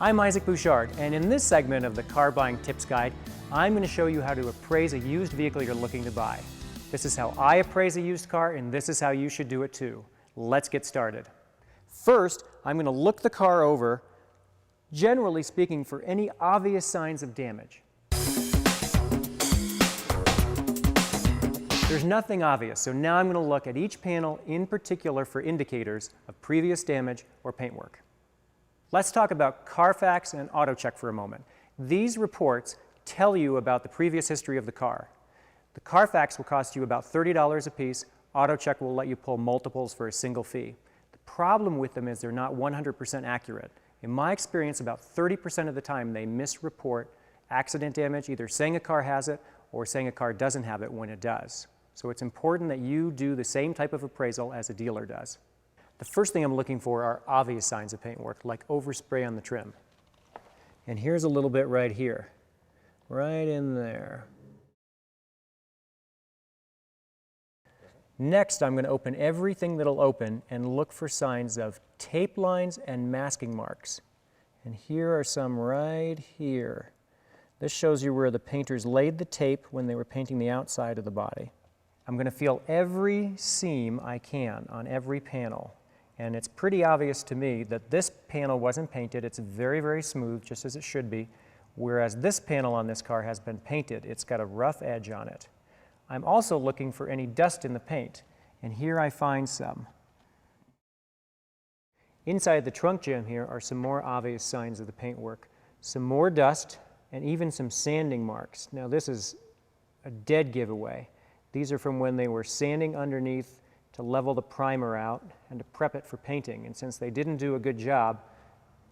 I'm Isaac Bouchard, and in this segment of the Car Buying Tips Guide, I'm going to show you how to appraise a used vehicle you're looking to buy. This is how I appraise a used car, and this is how you should do it too. Let's get started. First, I'm going to look the car over, generally speaking, for any obvious signs of damage. There's nothing obvious, so now I'm going to look at each panel in particular for indicators of previous damage or paintwork. Let's talk about Carfax and Autocheck for a moment. These reports tell you about the previous history of the car. The Carfax will cost you about $30 a piece. Autocheck will let you pull multiples for a single fee. The problem with them is they're not 100% accurate. In my experience, about 30% of the time they misreport accident damage, either saying a car has it or saying a car doesn't have it when it does. So it's important that you do the same type of appraisal as a dealer does. The first thing I'm looking for are obvious signs of paintwork, like overspray on the trim. And here's a little bit right here, right in there. Next, I'm going to open everything that'll open and look for signs of tape lines and masking marks. And here are some right here. This shows you where the painters laid the tape when they were painting the outside of the body. I'm going to feel every seam I can on every panel. And it's pretty obvious to me that this panel wasn't painted. It's very, very smooth, just as it should be, whereas this panel on this car has been painted. It's got a rough edge on it. I'm also looking for any dust in the paint, and here I find some. Inside the trunk jam here are some more obvious signs of the paintwork. Some more dust, and even some sanding marks. Now this is a dead giveaway. These are from when they were sanding underneath to level the primer out and to prep it for painting. And since they didn't do a good job,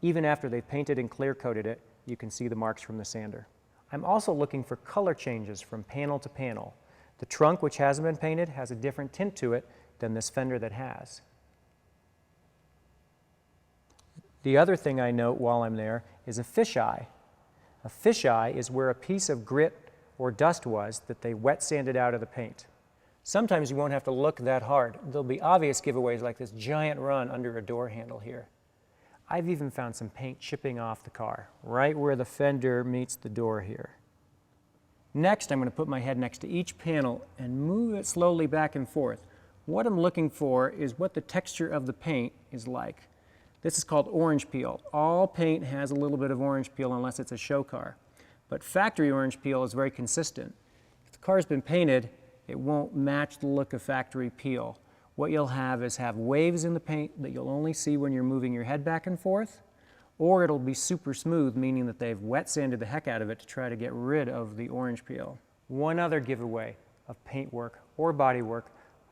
even after they painted and clear coated it, you can see the marks from the sander. I'm also looking for color changes from panel to panel. The trunk, which hasn't been painted, has a different tint to it than this fender that has. The other thing I note while I'm there is a fisheye. A fisheye is where a piece of grit or dust was that they wet sanded out of the paint. Sometimes you won't have to look that hard. There'll be obvious giveaways like this giant run under a door handle here. I've even found some paint chipping off the car, right where the fender meets the door here. Next, I'm going to put my head next to each panel and move it slowly back and forth. What I'm looking for is what the texture of the paint is like. This is called orange peel. All paint has a little bit of orange peel unless it's a show car. But factory orange peel is very consistent. If the car's been painted, it won't match the look of factory peel. What you'll have is waves in the paint that you'll only see when you're moving your head back and forth, or it'll be super smooth, meaning that they've wet sanded the heck out of it to try to get rid of the orange peel. One other giveaway of paintwork or bodywork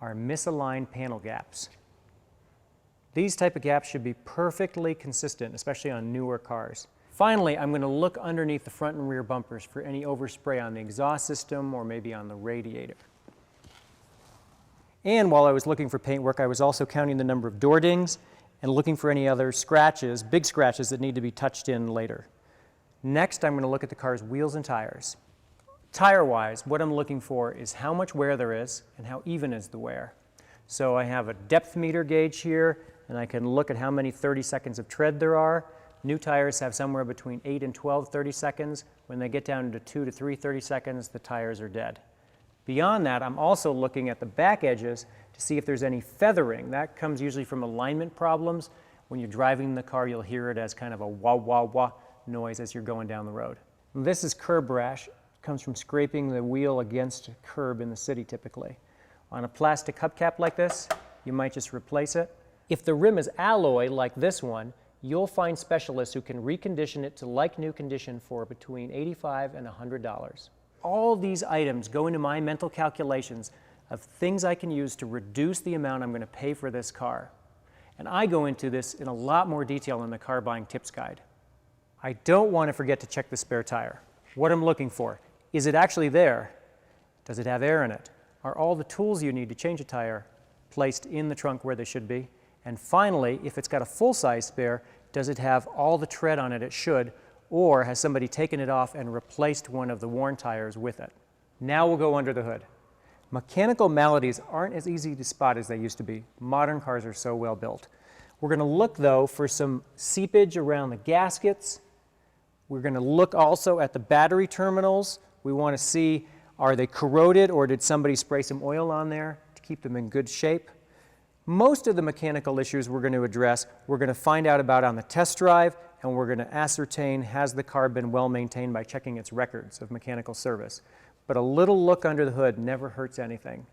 are misaligned panel gaps. These type of gaps should be perfectly consistent, especially on newer cars. Finally, I'm going to look underneath the front and rear bumpers for any overspray on the exhaust system or maybe on the radiator. And while I was looking for paintwork, I was also counting the number of door dings and looking for any other scratches, big scratches that need to be touched in later. Next, I'm going to look at the car's wheels and tires. Tire-wise, what I'm looking for is how much wear there is and how even is the wear. So I have a depth meter gauge here, and I can look at how many 30 seconds of tread there are. New tires have somewhere between 8 and 12 30 seconds. When they get down to 2 to 3 30 seconds, the tires are dead. Beyond that, I'm also looking at the back edges to see if there's any feathering. That comes usually from alignment problems. When you're driving the car, you'll hear it as kind of a wah, wah, wah noise as you're going down the road. And this is curb rash. It comes from scraping the wheel against a curb in the city typically. On a plastic hubcap like this, you might just replace it. If the rim is alloy like this one, you'll find specialists who can recondition it to like new condition for between $85 and $100. All these items go into my mental calculations of things I can use to reduce the amount I'm going to pay for this car. And I go into this in a lot more detail in the Car Buying Tips Guide. I don't want to forget to check the spare tire. What I'm looking for. Is it actually there? Does it have air in it? Are all the tools you need to change a tire placed in the trunk where they should be? And finally, if it's got a full-size spare, does it have all the tread on it should, or has somebody taken it off and replaced one of the worn tires with it? Now we'll go under the hood. Mechanical maladies aren't as easy to spot as they used to be. Modern cars are so well built. We're going to look, though, for some seepage around the gaskets We're going to look also at the battery terminals. We want to see, are they corroded or did somebody spray some oil on there to keep them in good shape? Most of the mechanical issues we're going to address, we're going to find out about on the test drive, and we're going to ascertain, has the car been well maintained by checking its records of mechanical service. But a little look under the hood never hurts anything.